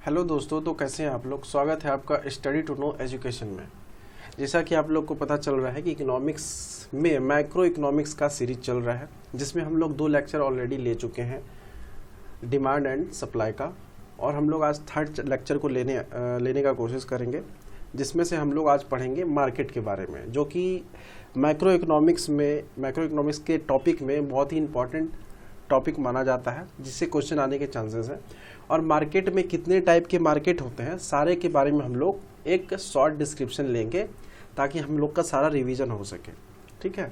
Hello दोस्तों, तो कैसे हैं आप लोग। स्वागत है आपका स्टडी टू नो एजुकेशन में। जैसा कि आप लोग को पता चल रहा है कि इकोनॉमिक्स में मैक्रो इकोनॉमिक्स का सीरीज चल रहा है, जिसमें हम लोग 2 लेक्चर ऑलरेडी ले चुके हैं डिमांड एंड सप्लाई का, और हम लोग आज 3rd लेक्चर को लेने का कोशिश करेंगे, जिसमें से हम लोग आज पढ़ेंगे मार्केट के बारे में, जो कि मैक्रो इकोनॉमिक्स के टॉपिक में बहुत ही इंपॉर्टेंट टॉपिक माना जाता है, जिससे क्वेश्चन आने के चांसेस हैं। और मार्केट में कितने टाइप के मार्केट होते हैं, सारे के बारे में हम लोग एक शॉर्ट डिस्क्रिप्शन लेंगे, ताकि हम लोग का सारा रिवीजन हो सके। ठीक है,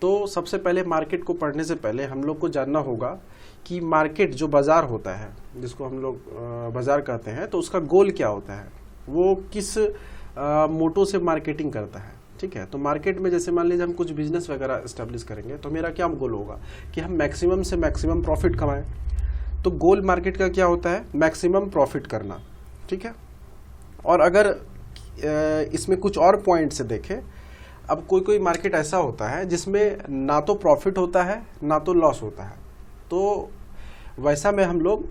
तो सबसे पहले मार्केट को पढ़ने से पहले हम लोग को जानना होगा कि मार्केट जो बाज़ार होता है, जिसको हम लोग बाज़ार कहते हैं, तो उसका गोल क्या होता है, वो किस मोटो से मार्केटिंग करता है। ठीक है, तो मार्केट में जैसे मान लीजिए हम कुछ बिजनेस वगैरह इस्टेब्लिश करेंगे, तो मेरा क्या गोल होगा कि हम मैक्सिमम से मैक्सिमम प्रॉफिट कमाएं। तो गोल मार्केट का क्या होता है, मैक्सिमम प्रॉफिट करना। ठीक है, और अगर इसमें कुछ और पॉइंट से देखें, अब कोई मार्केट ऐसा होता है जिसमें ना तो प्रॉफिट होता है ना तो लॉस होता है, तो वैसा में हम लोग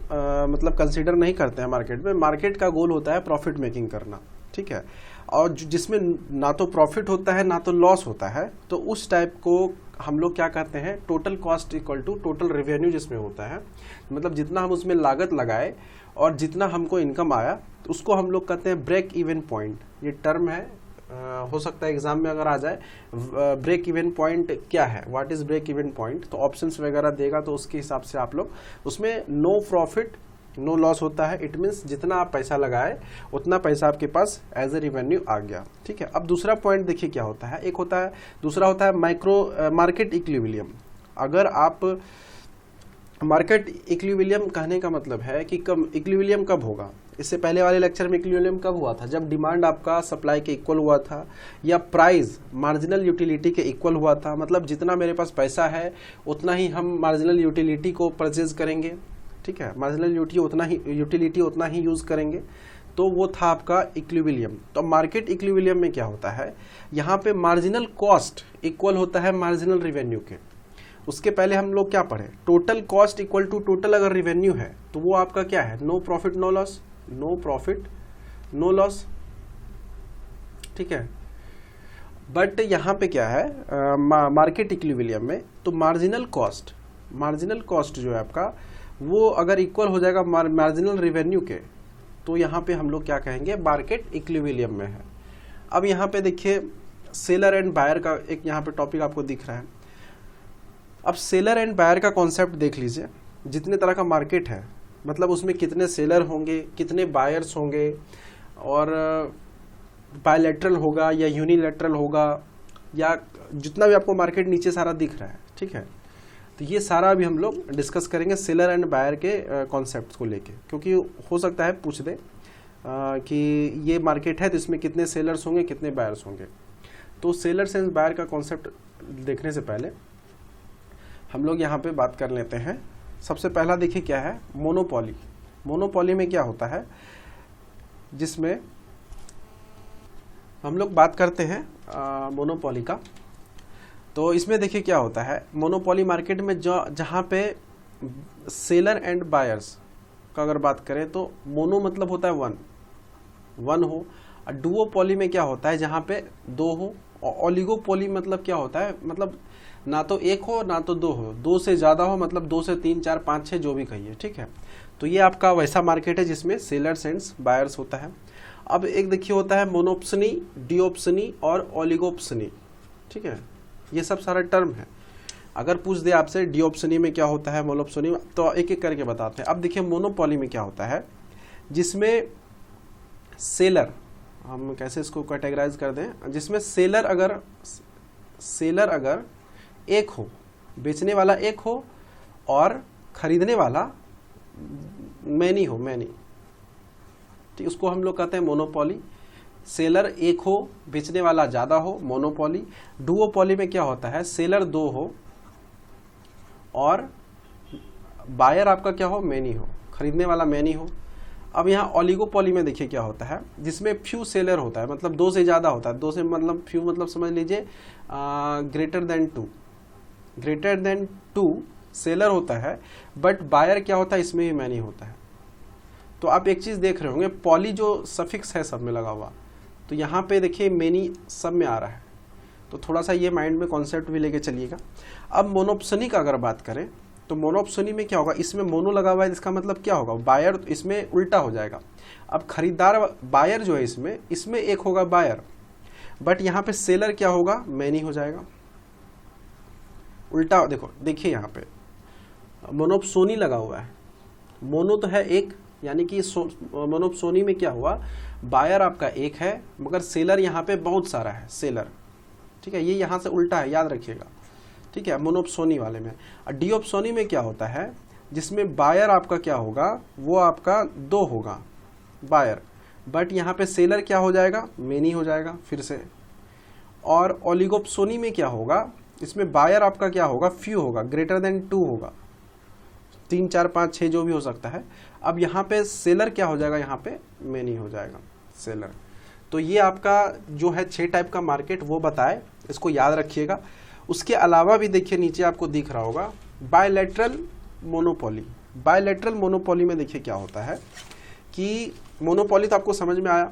मतलब कंसीडर नहीं करते हैं मार्केट में। मार्केट का गोल होता है प्रॉफिट मेकिंग करना। ठीक है, और जिसमें ना तो प्रॉफिट होता है ना तो लॉस होता है, तो उस टाइप को हम लोग क्या कहते हैं, total cost equal to total revenue जिसमें होता है। मतलब जितना हम उसमें लागत लगाए और जितना हमको इनकम आया, तो उसको हम लोग कहते हैं ब्रेक इवन पॉइंट। ये टर्म है, हो सकता है एग्जाम में अगर आ जाए ब्रेक इवन पॉइंट क्या है, what is break even point, तो ऑप्शंस वगैरह देगा, तो उसके हिसाब से आप लोग उसमें नो प्रॉफिट नो लॉस होता है। इट मीन्स जितना आप पैसा लगाए उतना पैसा आपके पास एज ए रिवेन्यू आ गया। ठीक है, अब दूसरा पॉइंट देखिए क्या होता है, दूसरा होता है मार्केट इक्विलिब्रियम। अगर आप मार्केट इक्विलिब्रियम कहने का मतलब है कि कब इक्विलिब्रियम कब होगा। इससे पहले वाले लेक्चर में इक्विलिब्रियम कब हुआ था, जब डिमांड आपका सप्लाई के इक्वल हुआ था, या प्राइस मार्जिनल यूटिलिटी के इक्वल हुआ था। मतलब जितना मेरे पास पैसा है उतना ही हम मार्जिनल यूटिलिटी को परचेज करेंगे। ठीक है, मार्जिनल यूटिलिटी उतना ही यूज करेंगे, तो वो था आपका इक्विलिब्रियम। तो मार्केट इक्विलिब्रियम में क्या होता है, यहाँ पे मार्जिनल कॉस्ट इक्वल होता है मार्जिनल रिवेन्यू के। उसके पहले हम लोग क्या पढ़े, total cost equal to total अगर रिवेन्यू है, तो वो आपका क्या है, no profit no loss, no profit no loss. ठीक है, बट यहाँ पे क्या है मार्केट इक्विलिब्रियम में, तो मार्जिनल कॉस्ट जो है आपका, वो अगर इक्वल हो जाएगा मार्जिनल रिवेन्यू के, तो यहाँ पे हम लोग क्या कहेंगे, मार्केट इक्विलिब्रियम में है। अब यहाँ पे देखिए सेलर एंड बायर का एक यहाँ पे टॉपिक आपको दिख रहा है। अब सेलर एंड बायर का कॉन्सेप्ट देख लीजिए। जितने तरह का मार्केट है, मतलब उसमें कितने सेलर होंगे, कितने बायर्स होंगे, और बायलैटरल होगा या यूनिलैटरल होगा, या जितना भी आपको मार्केट नीचे सारा दिख रहा है। ठीक है, तो ये सारा अभी हम लोग डिस्कस करेंगे सेलर एंड बायर के कॉन्सेप्ट्स को लेके, क्योंकि हो सकता है पूछ दे कि ये मार्केट है तो इसमें कितने सेलर्स होंगे कितने बायर्स होंगे। तो सेलर्स एंड बायर का कॉन्सेप्ट देखने से पहले हम लोग यहाँ पे बात कर लेते हैं। सबसे पहला देखिए क्या है, मोनोपोली। मोनोपोली में क्या होता है, जिसमें हम लोग बात करते हैं मोनोपोली का। तो इसमें देखिए क्या होता है, मोनोपोली मार्केट में जहाँ पे सेलर एंड बायर्स का अगर बात करें, तो मोनो मतलब होता है वन हो, और डुओपोली में क्या होता है, जहाँ पे 2 हो, और ओलिगोपोली मतलब क्या होता है, मतलब ना तो 1 हो ना तो 2 हो, 2 से ज़्यादा हो, मतलब 2 से 3 4 5 6 जो भी कहिए। ठीक है, तो ये आपका वैसा मार्केट है जिसमें सेलर्स एंड बायर्स होता है। अब एक देखिए होता है मोनोप्सनी, डिओप्सनी और ओलिगोप्सनी। ठीक है, ये सब सारा टर्म है। अगर पूछ दे आपसे डिओप्सनी में क्या होता है, मोनोप्सनी में, तो एक एक करके बताते हैं। अब देखिए मोनोपोली में क्या होता है, जिसमें सेलर, हम कैसे इसको कैटेगराइज कर दें, जिसमें सेलर अगर एक हो, बेचने वाला एक हो और खरीदने वाला मैनी हो, ठीक, उसको हम लोग कहते हैं मोनोपोली। सेलर एक हो, बेचने वाला ज़्यादा हो, मोनोपोली। डुओपोली में क्या होता है, सेलर 2 हो और बायर आपका क्या हो, मैनी हो, खरीदने वाला मैनी हो। अब यहाँ ओलिगोपोली में देखिए क्या होता है, जिसमें फ्यू सेलर होता है, मतलब 2 से ज़्यादा होता है। 2 से मतलब फ्यू, मतलब समझ लीजिए ग्रेटर देन 2 सेलर होता है, बट बायर क्या होता है, इसमें भी मैनी होता है। तो आप एक चीज़ देख रहे होंगे, पॉली जो सफिक्स है सब में लगा हुआ, तो यहाँ पे देखिए मेनी सब में आ रहा है, तो थोड़ा सा ये माइंड में कॉन्सेप्ट भी लेके चलिएगा। अब मोनोप्सोनी का अगर बात करें तो मोनोप्सोनी में क्या होगा, इसमें मोनो लगा हुआ है, इसका मतलब क्या होगा, बायर, तो इसमें उल्टा हो जाएगा। अब खरीदार बायर जो है इसमें एक होगा बायर, बट यहाँ पे सेलर क्या होगा, मैनी हो जाएगा। उल्टा देखिए यहाँ पे मोनोप्सोनी लगा हुआ है, मोनो तो है एक, यानी कि मोनोप्सोनी में क्या हुआ, बायर आपका एक है मगर सेलर यहाँ पे बहुत सारा है, सेलर, ठीक है, ये यहाँ से उल्टा है, याद रखिएगा, ठीक है, मोनोप्सोनी वाले में। और डिओप्सोनी में क्या होता है, जिसमें बायर आपका क्या होगा, वो आपका 2 होगा बायर, बट यहाँ पे सेलर क्या हो जाएगा, मेनी हो जाएगा फिर से। और ओलिगोप्सोनी में क्या होगा, इसमें बायर आपका क्या होगा, फ्यू होगा, ग्रेटर देन 2 होगा, 3 4 5 6 जो भी हो सकता है। अब यहाँ पे सेलर क्या हो जाएगा, यहाँ पे मेनी हो जाएगा सेलर। तो ये आपका जो है 6 टाइप का मार्केट वो बताए, इसको याद रखिएगा। उसके अलावा भी देखिए नीचे आपको दिख रहा होगा बायलैटरल मोनोपोली। बायलैटरल मोनोपोली में देखिए क्या होता है कि मोनोपोली तो आपको समझ में आया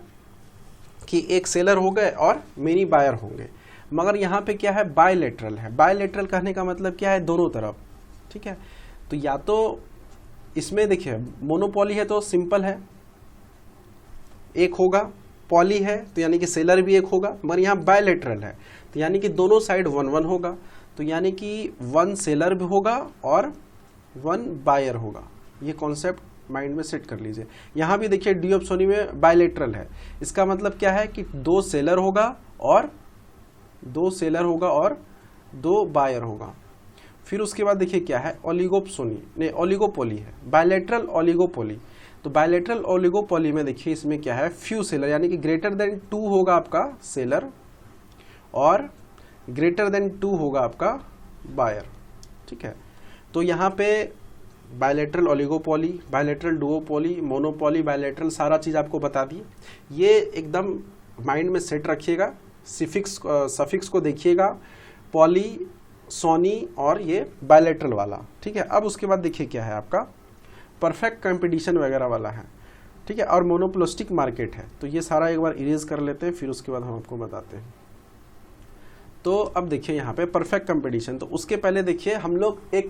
कि एक सेलर हो गए और मेनी बायर होंगे, मगर यहाँ पे क्या है, बायलैटरल है। बायलैटरल कहने का मतलब क्या है, दोनों तरफ, ठीक है। तो या तो इसमें देखिए मोनोपोली है तो सिंपल है, एक होगा, पॉली है तो यानी कि सेलर भी एक होगा, मगर यहाँ बायलैटरल है तो यानी कि दोनों साइड 1 1 होगा, तो यानी कि 1 सेलर भी होगा और 1 बायर होगा। ये कॉन्सेप्ट माइंड में सेट कर लीजिए। यहाँ भी देखिए डिओप्सोनी में बायलैटरल है, इसका मतलब क्या है कि 2 सेलर होगा और 2 बायर होगा। फिर उसके बाद देखिए क्या है, ओलिगोप्सोनी नहीं ओलिगोपोली है, बायलैटरल ओलिगोपोली। तो बायलैटरल ओलिगोपोली में देखिए इसमें क्या है, फ्यू सेलर, यानी कि ग्रेटर देन 2 होगा आपका सेलर और ग्रेटर देन 2 होगा आपका बायर, ठीक है। तो यहाँ पे bilateral oligopoly, bilateral duopoly, monopoly, bilateral, सारा चीज़ आपको बता दी। ये एकदम माइंड में सेट रखिएगा। सफिक्स को देखिएगा, पॉली, सोनी और ये बायलैटरल वाला, ठीक है। अब उसके बाद देखिए क्या है आपका परफेक्ट कंपटीशन वगैरह वाला है, ठीक है, और मोनोपोलिस्टिक मार्केट है। तो ये सारा एक बार इरेज कर लेते हैं, फिर उसके बाद हम आपको बताते हैं। तो अब देखिए यहाँ पे परफेक्ट कंपटीशन, तो उसके पहले देखिए हम लोग एक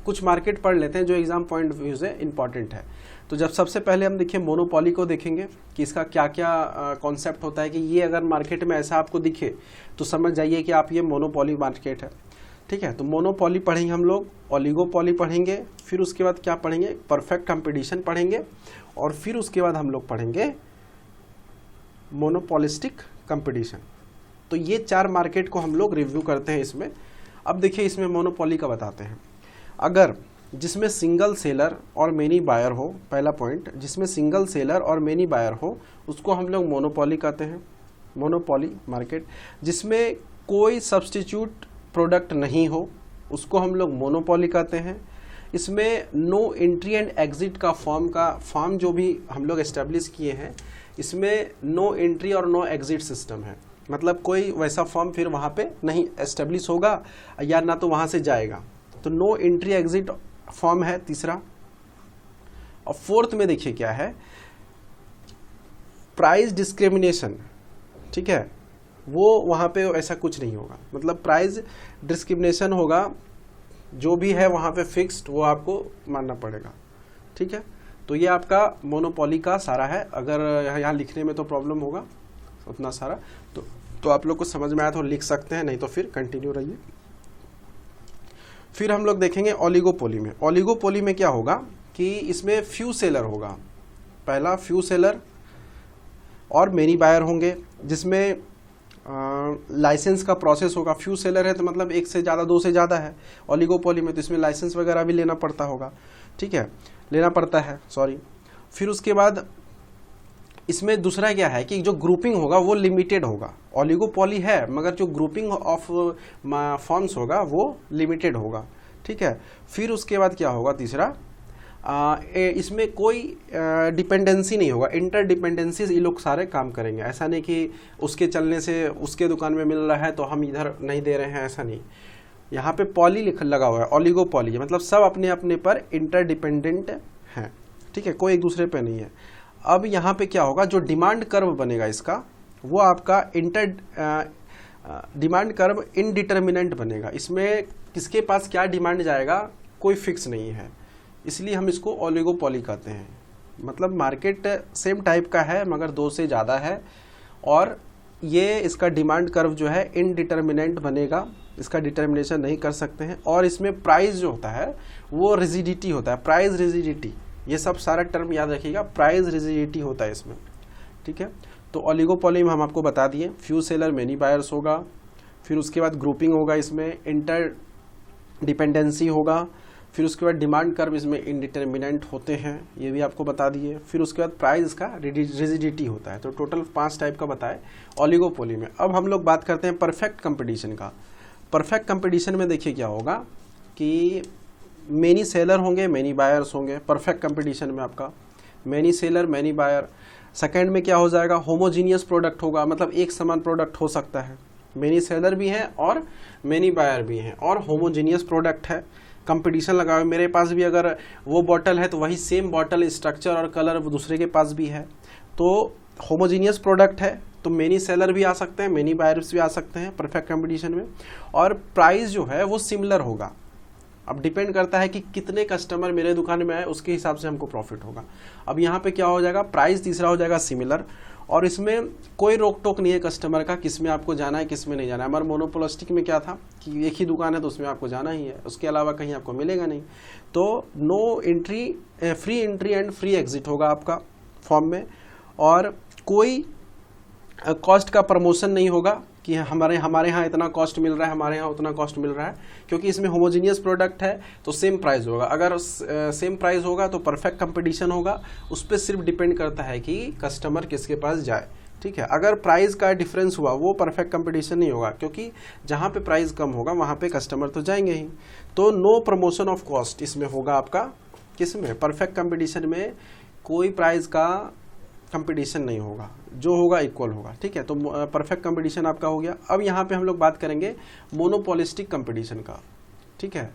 कुछ मार्केट पढ़ लेते हैं जो एग्जाम पॉइंट व्यू से इंपॉर्टेंट है। तो जब सबसे पहले हम देखिए मोनोपोली को देखेंगे कि इसका क्या क्या कॉन्सेप्ट होता है, कि ये अगर मार्केट में ऐसा आपको दिखे तो समझ जाइए कि आप ये मोनोपोली मार्केट है, ठीक है। तो मोनोपोली पढ़ेंगे हम लोग, ओलिगोपोली पढ़ेंगे, फिर उसके बाद क्या पढ़ेंगे, परफेक्ट कंपटीशन पढ़ेंगे, और फिर उसके बाद हम लोग पढ़ेंगे मोनोपोलिस्टिक कंपटीशन। तो ये 4 मार्केट को हम लोग रिव्यू करते हैं इसमें। अब देखिए इसमें मोनोपोली का बताते हैं। अगर जिसमें सिंगल सेलर और मेनी बायर हो, पहला पॉइंट, जिसमें सिंगल सेलर और मेनी बायर हो उसको हम लोग मोनोपोली कहते हैं, मोनोपोली मार्केट। जिसमें कोई सब्स्टिट्यूट प्रोडक्ट नहीं हो उसको हम लोग मोनोपोली कहते हैं। इसमें नो एंट्री एंड एग्जिट का फॉर्म जो भी हम लोग एस्टेब्लिश किए हैं, इसमें नो एंट्री और नो एग्जिट सिस्टम है, मतलब कोई वैसा फॉर्म फिर वहाँ पे नहीं एस्टेब्लिश होगा या ना तो वहाँ से जाएगा। तो नो एंट्री एग्जिट फॉर्म है तीसरा। और फोर्थ में देखिए क्या है, प्राइस डिस्क्रिमिनेशन, ठीक है, वो वहाँ पे ऐसा कुछ नहीं होगा, मतलब प्राइस डिस्क्रिमिनेशन होगा, जो भी है वहाँ पे फिक्स्ड वो आपको मानना पड़ेगा, ठीक है। तो ये आपका मोनोपोली का सारा है। अगर यहाँ लिखने में तो प्रॉब्लम होगा उतना सारा, तो आप लोग को समझ में आया तो लिख सकते हैं, नहीं तो फिर कंटिन्यू रहिए। फिर हम लोग देखेंगे ओलिगोपोली में। ओलिगोपोली में क्या होगा कि इसमें फ्यू सेलर होगा, पहला फ्यू सेलर और मेनी बायर होंगे, जिसमें लाइसेंस का प्रोसेस होगा। फ्यू सेलर है तो मतलब एक से ज़्यादा, 2 से ज़्यादा है। ओलिगोपोली में तो इसमें लाइसेंस वगैरह भी लेना पड़ता होगा, ठीक है, लेना पड़ता है, सॉरी। फिर उसके बाद इसमें दूसरा क्या है कि जो ग्रुपिंग होगा वो लिमिटेड होगा। ओलिगोपोली है मगर जो ग्रुपिंग ऑफ फॉर्म्स होगा वो लिमिटेड होगा, ठीक है। फिर उसके बाद क्या होगा तीसरा, इसमें कोई डिपेंडेंसी नहीं होगा, इंटर डिपेंडेंसी ये लोग सारे काम करेंगे। ऐसा नहीं कि उसके चलने से उसके दुकान में मिल रहा है तो हम इधर नहीं दे रहे हैं, ऐसा नहीं। यहाँ पे पॉली लगा हुआ है, ओलिगोपोली मतलब सब अपने अपने पर इंटर डिपेंडेंट हैं, ठीक है, कोई एक दूसरे पे नहीं है। अब यहाँ पे क्या होगा, जो डिमांड कर्व बनेगा इसका, वो आपका डिमांड कर्व इनडिटर्मिनेंट बनेगा। इसमें किसके पास क्या डिमांड जाएगा कोई फिक्स नहीं है, इसलिए हम इसको ओलिगोपोली कहते हैं। मतलब मार्केट सेम टाइप का है मगर दो से ज़्यादा है, और ये इसका डिमांड कर्व जो है इनडिटर्मिनेंट बनेगा, इसका डिटर्मिनेशन नहीं कर सकते हैं। और इसमें प्राइस जो होता है वो रिजिडिटी होता है, प्राइस रिजिडिटी, ये सब सारा टर्म याद रखिएगा, प्राइस रिजिडिटी होता है इसमें, ठीक है। तो ओलिगोपोली में हम आपको बता दिए, फ्यू सेलर मेनी बायर्स होगा, फिर उसके बाद ग्रुपिंग होगा, इसमें इंटर डिपेंडेंसी होगा, फिर उसके बाद डिमांड कर्व इसमें इनडिटर्मिनेंट होते हैं, ये भी आपको बता दिए। फिर उसके बाद प्राइस इसका रिजिडिटी होता है। तो टोटल 5 टाइप का बताए ओलिगोपोली में। अब हम लोग बात करते हैं परफेक्ट कंपटीशन का। परफेक्ट कंपटीशन में देखिए क्या होगा कि मेनी सेलर होंगे, मेनी बायर्स होंगे। परफेक्ट कंपटीशन में आपका many seller many buyer. Second में क्या हो जाएगा, होमोजीनियस प्रोडक्ट होगा, मतलब एक समान प्रोडक्ट हो सकता है, मेनी सेलर भी है और मेनी बायर भी हैं, और होमोजीनियस प्रोडक्ट है। कंपटीशन लगा हुआ, मेरे पास भी अगर वो बॉटल है तो वही सेम बॉटल स्ट्रक्चर और कलर दूसरे के पास भी है, तो होमोजीनियस प्रोडक्ट है, तो मेनी सेलर भी आ सकते हैं, मेनी बायर्स भी आ सकते हैं परफेक्ट कंपटीशन में। और प्राइस जो है वो सिमिलर होगा। अब डिपेंड करता है कि कितने कस्टमर मेरे दुकान में आए, उसके हिसाब से हमको प्रॉफिट होगा। अब यहाँ पे क्या हो जाएगा, प्राइस तीसरा हो जाएगा सिमिलर, और इसमें कोई रोक टोक नहीं है कस्टमर का, किस में आपको जाना है किस में नहीं जाना है। हमारे मोनोपोलिस्टिक में क्या था कि एक ही दुकान है तो उसमें आपको जाना ही है, उसके अलावा कहीं आपको मिलेगा नहीं। तो no entry, free entry and free exit होगा आपका फॉर्म में, और कोई कॉस्ट का प्रमोशन नहीं होगा कि हमारे यहाँ इतना कॉस्ट मिल रहा है, हमारे यहाँ उतना कॉस्ट मिल रहा है, क्योंकि इसमें होमोजीनियस प्रोडक्ट है तो सेम प्राइस होगा। अगर सेम प्राइस होगा तो परफेक्ट कंपटीशन होगा, उस पर सिर्फ डिपेंड करता है कि कस्टमर किसके पास जाए, ठीक है। अगर प्राइस का डिफरेंस हुआ वो परफेक्ट कंपटीशन नहीं होगा, क्योंकि जहाँ पे प्राइस कम होगा वहाँ पे कस्टमर तो जाएंगे ही। तो नो प्रमोशन ऑफ कॉस्ट इसमें होगा आपका, किसमें, परफेक्ट कंपटीशन में कोई प्राइस का कंपटीशन नहीं होगा, जो होगा इक्वल होगा, ठीक है। तो परफेक्ट कंपटीशन आपका हो गया। अब यहाँ पे हम लोग बात करेंगे मोनोपोलिस्टिक कंपटीशन का, ठीक है।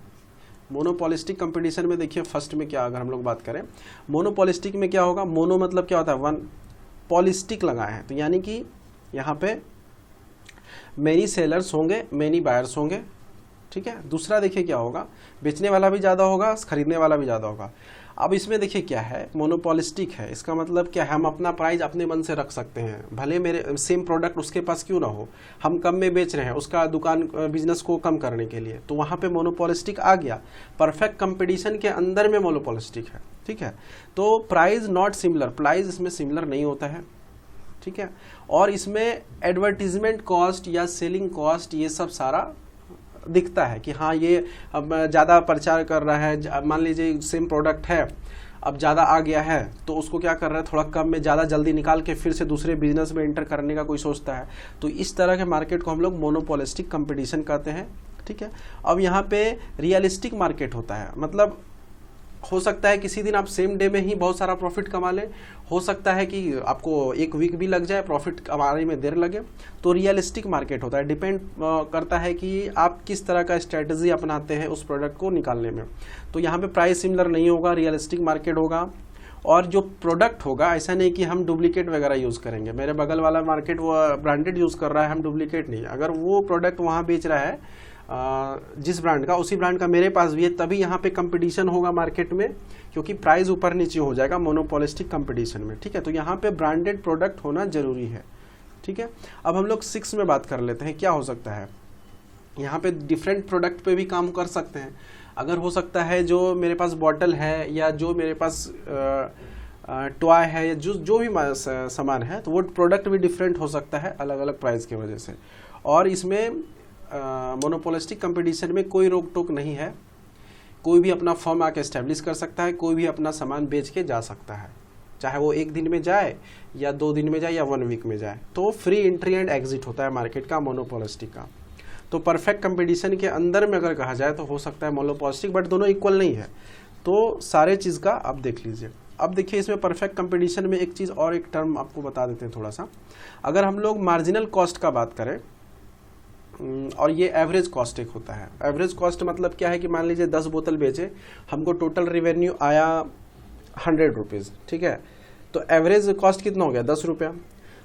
मोनोपोलिस्टिक कंपटीशन में देखिए फर्स्ट में क्या, अगर हम लोग बात करें मोनोपोलिस्टिक में क्या होगा, मोनो मतलब क्या होता है वन, पॉलिस्टिक लगाए हैं, तो यानी कि यहाँ पे मेनी सेलर्स होंगे मेनी बायर्स होंगे, ठीक है। दूसरा देखिए क्या होगा, बेचने वाला भी ज़्यादा होगा, खरीदने वाला भी ज़्यादा होगा। अब इसमें देखिए क्या है, मोनोपोलिस्टिक है, इसका मतलब क्या है, हम अपना प्राइस अपने मन से रख सकते हैं, भले मेरे सेम प्रोडक्ट उसके पास क्यों ना हो, हम कम में बेच रहे हैं उसका दुकान बिजनेस को कम करने के लिए, तो वहाँ पे मोनोपोलिस्टिक आ गया। परफेक्ट कंपटीशन के अंदर में मोनोपोलिस्टिक है, ठीक है। तो प्राइस नॉट सिमिलर, प्राइस इसमें सिमिलर नहीं होता है, ठीक है। और इसमें एडवर्टीजमेंट कॉस्ट या सेलिंग कॉस्ट ये सब सारा दिखता है कि हाँ ये अब ज़्यादा प्रचार कर रहा है, मान लीजिए सेम प्रोडक्ट है अब ज़्यादा आ गया है तो उसको क्या कर रहा है, थोड़ा कम में ज़्यादा जल्दी निकाल के फिर से दूसरे बिजनेस में एंटर करने का कोई सोचता है। तो इस तरह के मार्केट को हम लोग मोनोपोलिस्टिक कंपटीशन कहते हैं, ठीक है। अब यहाँ पे रियलिस्टिक मार्केट होता है, मतलब हो सकता है किसी दिन आप सेम डे में ही बहुत सारा प्रॉफिट कमा लें, हो सकता है कि आपको एक वीक भी लग जाए, प्रॉफिट कमाने में देर लगे। तो रियलिस्टिक मार्केट होता है, डिपेंड करता है कि आप किस तरह का स्ट्रेटजी अपनाते हैं उस प्रोडक्ट को निकालने में। तो यहाँ पे प्राइस सिमिलर नहीं होगा, रियलिस्टिक मार्केट होगा। और जो प्रोडक्ट होगा, ऐसा नहीं कि हम डुप्लीकेट वगैरह यूज़ करेंगे, मेरे बगल वाला मार्केट वो ब्रांडेड यूज़ कर रहा है, हम डुप्लीकेट नहीं। अगर वो प्रोडक्ट वहाँ बेच रहा है जिस ब्रांड का, उसी ब्रांड का मेरे पास भी है, तभी यहाँ पे कंपटीशन होगा मार्केट में, क्योंकि प्राइस ऊपर नीचे हो जाएगा मोनोपोलिस्टिक कंपटीशन में, ठीक है। तो यहाँ पे ब्रांडेड प्रोडक्ट होना जरूरी है, ठीक है। अब हम लोग 6 में बात कर लेते हैं, क्या हो सकता है। यहाँ पे डिफरेंट प्रोडक्ट पे भी काम कर सकते हैं। अगर हो सकता है जो मेरे पास बॉटल है या जो मेरे पास टॉय है या जो भी सामान है, तो वो प्रोडक्ट भी डिफरेंट हो सकता है अलग अलग प्राइस की वजह से। और इसमें मोनोपोलिस्टिक कंपटीशन में कोई रोक टोक नहीं है, कोई भी अपना फर्म आके एस्टेब्लिश कर सकता है, कोई भी अपना सामान बेच के जा सकता है, चाहे वो 1 दिन में जाए या 2 दिन में जाए या 1 वीक में जाए। तो फ्री एंट्री एंड एग्जिट होता है मार्केट का मोनोपोलिस्टिक का। तो परफेक्ट कंपटीशन के अंदर में अगर कहा जाए तो हो सकता है मोनोपोलिस्टिक, बट दोनों इक्वल नहीं है। तो सारे चीज़ का आप देख लीजिए। अब देखिए इसमें परफेक्ट कंपटीशन में एक चीज़ और, एक टर्म आपको बता देते हैं थोड़ा सा। अगर हम लोग मार्जिनल कॉस्ट का बात करें, और ये एवरेज कॉस्ट एक होता है। एवरेज कॉस्ट मतलब क्या है कि मान लीजिए 10 बोतल बेचे, हमको टोटल रेवेन्यू आया 100 रुपीज़, ठीक है। तो एवरेज कॉस्ट कितना हो गया 10 रुपया।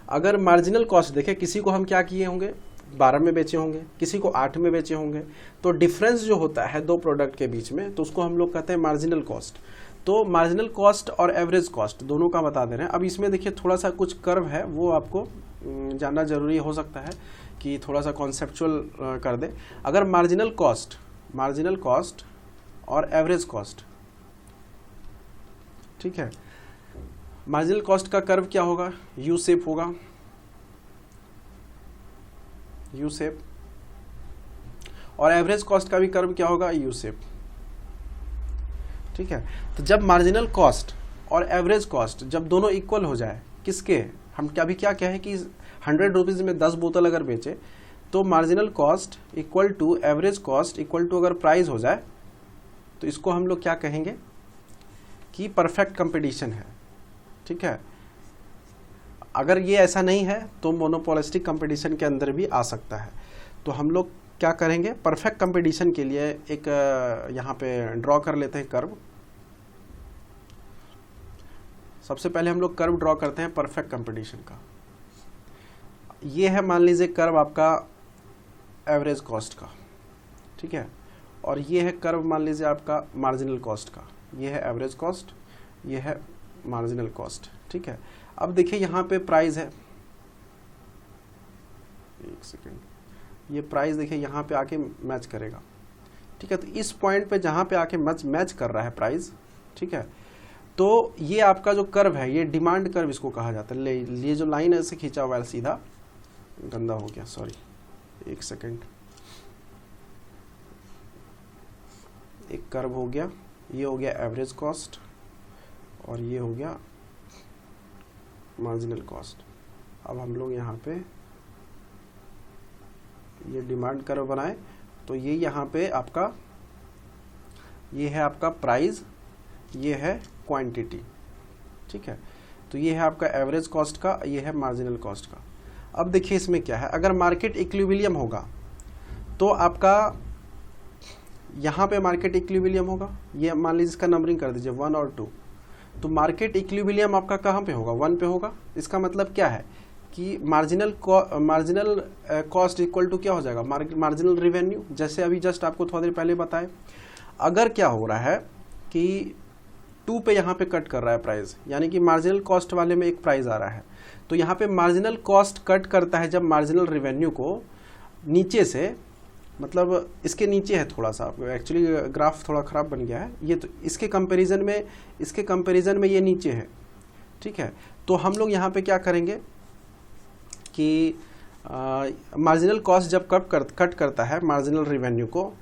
अगर मार्जिनल कॉस्ट देखें, किसी को हम क्या किए होंगे 12 में बेचे होंगे, किसी को 8 में बेचे होंगे, तो डिफरेंस जो होता है दो प्रोडक्ट के बीच में, तो उसको हम लोग कहते हैं मार्जिनल कॉस्ट। तो मार्जिनल कॉस्ट और एवरेज कॉस्ट दोनों का बता दे रहे हैं। अब इसमें देखिए थोड़ा सा कुछ कर्व है, वो आपको जानना जरूरी हो सकता है कि थोड़ा सा कॉन्सेप्चुअल कर दे। अगर मार्जिनल कॉस्ट और एवरेज कॉस्ट, ठीक है, मार्जिनल कॉस्ट का कर्व क्या होगा, यू शेप होगा, यू शेप, और एवरेज कॉस्ट का भी कर्व क्या होगा, यू शेप, ठीक है। तो जब मार्जिनल कॉस्ट और एवरेज कॉस्ट जब दोनों इक्वल हो जाए, किसके, हम अभी क्या कहें कि 100 रुपीज़ में 10 बोतल अगर बेचे, तो marginal cost equal to average cost equal to अगर प्राइस हो जाए, तो इसको हम लोग क्या कहेंगे कि परफेक्ट कंपटीशन है, ठीक है। अगर ये ऐसा नहीं है तो मोनोपोलिस्टिक कंपटीशन के अंदर भी आ सकता है। तो हम लोग क्या करेंगे, परफेक्ट कंपटीशन के लिए एक यहाँ पे ड्रॉ कर लेते हैं कर्व। सबसे पहले हम लोग कर्व ड्रॉ करते हैं परफेक्ट कंपटीशन का। ये है मान लीजिए कर्व आपका एवरेज कॉस्ट का, ठीक है, और ये है कर्व मान लीजिए आपका मार्जिनल कॉस्ट का। ये है एवरेज कॉस्ट, ये है मार्जिनल कॉस्ट, ठीक है। अब देखिए यहाँ पे प्राइस है, एक सेकेंड, ये प्राइस देखिए यहाँ पे आके मैच करेगा, ठीक है। तो इस पॉइंट पे जहाँ पे आके मैच कर रहा है प्राइस, ठीक है, तो ये आपका जो कर्व है, ये डिमांड कर्व इसको कहा जाता है। ये जो लाइन ऐसे खींचा हुआ है सीधा, गंदा हो गया, सॉरी, एक सेकेंड, एक कर्व हो गया, ये हो गया एवरेज कॉस्ट और ये हो गया मार्जिनल कॉस्ट। अब हम लोग यहाँ पे ये डिमांड कर्व बनाए, तो ये यहाँ पे आपका, ये है आपका प्राइस, ये है क्वांटिटी, ठीक है। तो ये है आपका एवरेज कॉस्ट का, ये है मार्जिनल कॉस्ट का। अब देखिए इसमें क्या है, अगर मार्केट इक्विलिब्रियम होगा तो आपका यहाँ पे मार्केट इक्विलिब्रियम होगा, ये मान लीजिए इसका नंबरिंग कर दीजिए 1 और 2, तो मार्केट इक्विलिब्रियम आपका कहाँ पे होगा, 1 पे होगा। इसका मतलब क्या है कि मार्जिनल कॉस्ट इक्वल टू क्या हो जाएगा, मार्जिनल रिवेन्यू। जैसे अभी जस्ट आपको थोड़ी देर पहले बताए, अगर क्या हो रहा है कि 2 पे यहाँ पे कट कर रहा है प्राइस, यानी कि मार्जिनल कॉस्ट वाले में एक प्राइस आ रहा है, तो यहाँ पे मार्जिनल कॉस्ट कट करता है जब मार्जिनल रिवेन्यू को नीचे से, मतलब इसके नीचे है थोड़ा सा, एक्चुअली ग्राफ थोड़ा ख़राब बन गया है ये, तो इसके कंपैरिजन में ये नीचे है, ठीक है। तो हम लोग यहाँ पे क्या करेंगे कि मार्जिनल कॉस्ट जब कट करता है मार्जिनल रिवेन्यू को,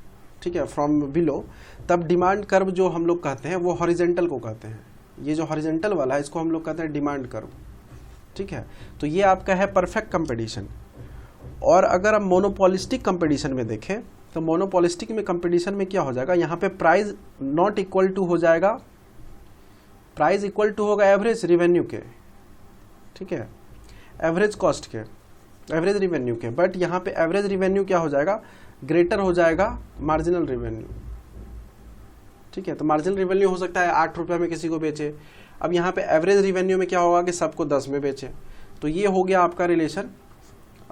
ठीक है, फ्रॉम बिलो, तब डिमांड कर्व जो हम लोग कहते हैं वो हॉरिजेंटल को कहते हैं। ये जो हॉरिजेंटल वाला है इसको हम लोग कहते हैं डिमांड कर्व, ठीक है। तो ये आपका है परफेक्ट कंपटीशन। और अगर हम मोनोपोलिस्टिक कंपटीशन में देखें, तो मोनोपोलिस्टिक में कंपटीशन में क्या हो जाएगा, यहाँ पे प्राइस नॉट इक्वल टू हो जाएगा, प्राइस इक्वल टू होगा एवरेज रिवेन्यू के, ठीक है, एवरेज कॉस्ट के, एवरेज रिवेन्यू के। बट यहाँ पे एवरेज रिवेन्यू क्या हो जाएगा, ग्रेटर हो जाएगा मार्जिनल रिवेन्यू, ठीक है। तो मार्जिनल रिवेन्यू हो सकता है 8 रुपये में किसी को बेचे, अब यहाँ पे एवरेज रिवेन्यू में क्या होगा कि सबको 10 में बेचे। तो ये हो गया आपका रिलेशन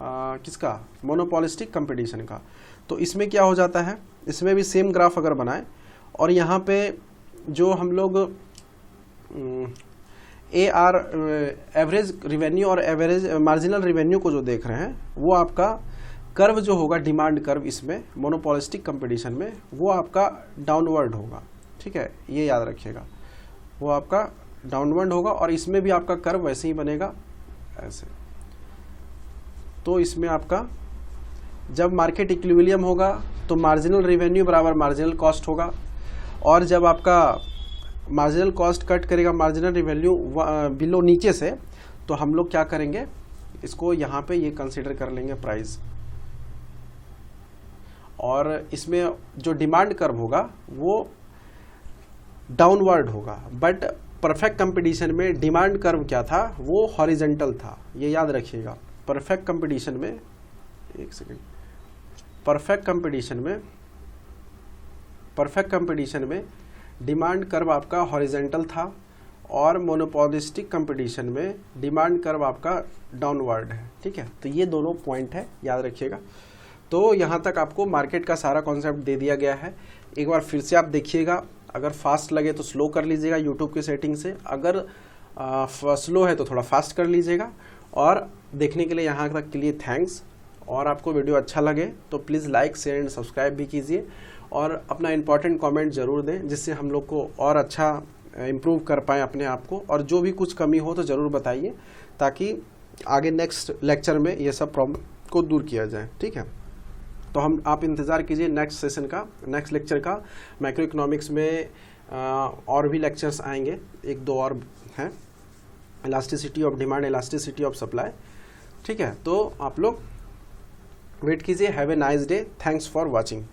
किसका, मोनोपोलिस्टिक कंपटीशन का। तो इसमें क्या हो जाता है, इसमें भी सेम ग्राफ अगर बनाए, और यहाँ पे जो हम लोग एवरेज रिवेन्यू और एवरेज मार्जिनल रिवेन्यू को जो देख रहे हैं, वो आपका कर्व जो होगा डिमांड कर्व इसमें मोनोपोलिस्टिक कंपटीशन में, वो आपका डाउनवर्ड होगा, ठीक है, ये याद रखिएगा, वो आपका डाउनवर्ड होगा। और इसमें भी आपका कर्व वैसे ही बनेगा ऐसे। तो इसमें आपका जब मार्केट इक्विलिब्रियम होगा तो मार्जिनल रिवेन्यू बराबर मार्जिनल कॉस्ट होगा, और जब आपका मार्जिनल कॉस्ट कट करेगा मार्जिनल रिवेन्यू बिलो नीचे से, तो हम लोग क्या करेंगे, इसको यहाँ पे ये कंसीडर कर लेंगे प्राइस। और इसमें जो डिमांड कर्व होगा वो डाउनवर्ड होगा, बट परफेक्ट कंपटीशन में डिमांड कर्व क्या था, वो हॉरिजेंटल था, ये याद रखिएगा। परफेक्ट कंपटीशन में, एक सेकेंड, परफेक्ट कंपटीशन में डिमांड कर्व आपका हॉरिजेंटल था, और मोनोपोलिस्टिक कंपटीशन में डिमांड कर्व आपका डाउनवर्ड है, ठीक है। तो ये दोनों पॉइंट है, याद रखिएगा। तो यहाँ तक आपको मार्केट का सारा कॉन्सेप्ट दे दिया गया है। एक बार फिर से आप देखिएगा, अगर फास्ट लगे तो स्लो कर लीजिएगा यूट्यूब की सेटिंग से, अगर स्लो है तो थोड़ा फास्ट कर लीजिएगा। और देखने के लिए यहाँ तक के लिए थैंक्स। और आपको वीडियो अच्छा लगे तो please like, share and subscribe भी कीजिए और अपना इंपॉर्टेंट कमेंट ज़रूर दें, जिससे हम लोग को और अच्छा इम्प्रूव कर पाएँ अपने आप को। और जो भी कुछ कमी हो तो ज़रूर बताइए, ताकि आगे नेक्स्ट लेक्चर में ये सब प्रॉब्लम को दूर किया जाए, ठीक है। तो आप इंतज़ार कीजिए नेक्स्ट सेशन का, नेक्स्ट लेक्चर का। मैक्रो इकोनॉमिक्स में और भी लेक्चर्स आएंगे, 1-2 और हैं, elasticity of demand, elasticity of supply, ठीक है। तो आप लोग वेट कीजिए। Have a nice day, thanks for watching.